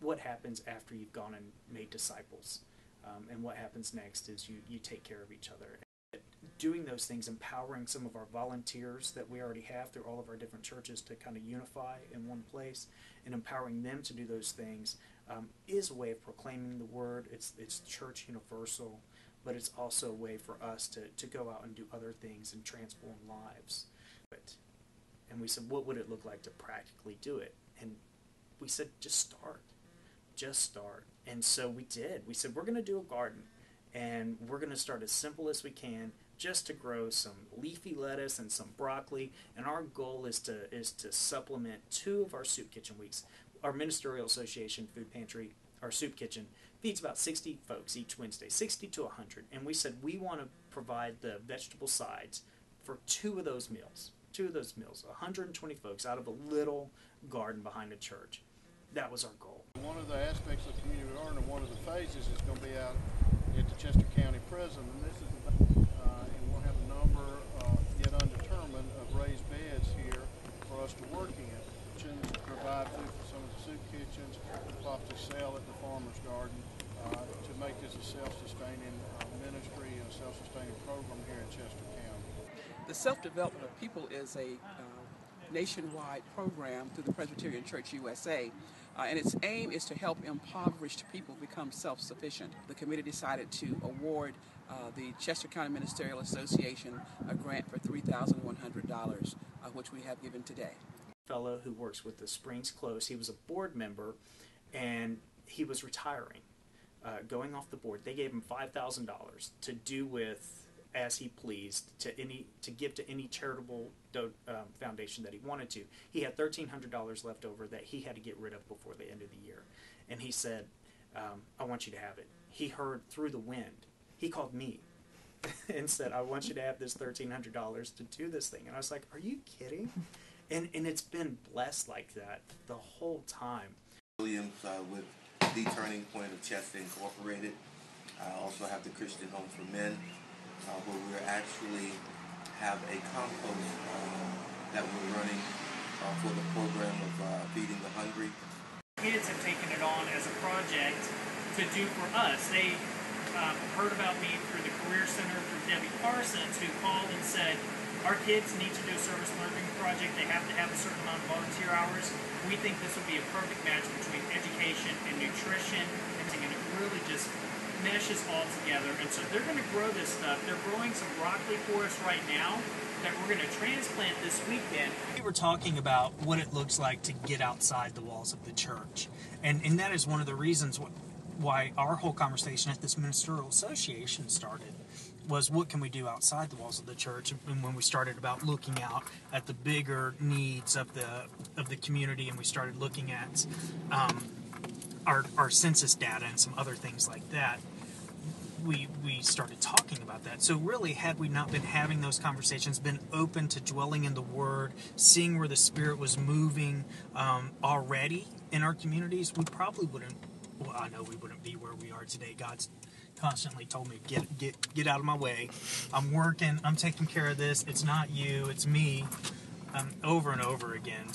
what happens after you've gone and made disciples. And what happens next is you take care of each other. Doing those things, empowering some of our volunteers that we already have through all of our different churches to kind of unify in one place, and empowering them to do those things is a way of proclaiming the word. It's church universal, but it's also a way for us to go out and do other things and transform lives. And we said, what would it look like to practically do it? And we said, just start. Just start. And so we did. We said, we're going to do a garden, and we're going to start as simple as we can, just to grow some leafy lettuce and some broccoli. And our goal is to supplement 2 of our soup kitchen weeks. Our Ministerial Association food pantry, our soup kitchen, feeds about 60 folks each Wednesday, 60 to 100. And we said we want to provide the vegetable sides for 2 of those meals. 2 of those meals, 120 folks out of a little garden behind the church. That was our goal. One of the aspects of community garden, one of the phases is going to be out at the Chester County Prison, and this is and we'll have a number yet undetermined of raised beds here for us to work in. Kitchens, provide food for some of the soup kitchens, possibly sell at the farmer's garden to make this a self-sustaining ministry and a self-sustaining program here in Chester County. The self-development of people is a nationwide program through the Presbyterian Church USA, and its aim is to help impoverished people become self-sufficient. The committee decided to award the Chester County Ministerial Association a grant for $3,100, which we have given today. A fellow who works with the Springs Close, he was a board member, and he was retiring, going off the board. They gave him $5,000 to do with as he pleased, to give to any charitable foundation that he wanted to. He had $1,300 left over that he had to get rid of before the end of the year. And he said, I want you to have it. He heard through the wind. He called me and said, I want you to have this $1,300 to do this thing. And I was like, are you kidding? And it's been blessed like that the whole time. Williams with the Turning Point of Chester Incorporated. I also have the Christian Home for Men, where we actually have a compost that we're running for the program of feeding the hungry. Kids have taken it on as a project to do for us. They heard about me through the Career Center, through Debbie Parsons, who called and said, our kids need to do a service learning project. They have to have a certain amount of volunteer hours. We think this would be a perfect match between education and nutrition, and it really just meshes all together. And so they're going to grow this stuff. They're growing some broccoli for us right now that we're going to transplant this weekend. We were talking about what it looks like to get outside the walls of the church. And that is one of the reasons why our whole conversation at this Ministerial Association started, was what can we do outside the walls of the church. And when we started about looking out at the bigger needs of the community, and we started looking at our census data and some other things like that, we started talking about that. So really, had we not been having those conversations, been open to dwelling in the Word, seeing where the Spirit was moving already in our communities, we probably wouldn't, well, I know we wouldn't be where we are today. God's constantly told me, get out of my way. I'm working, I'm taking care of this. It's not you, it's me, over and over again.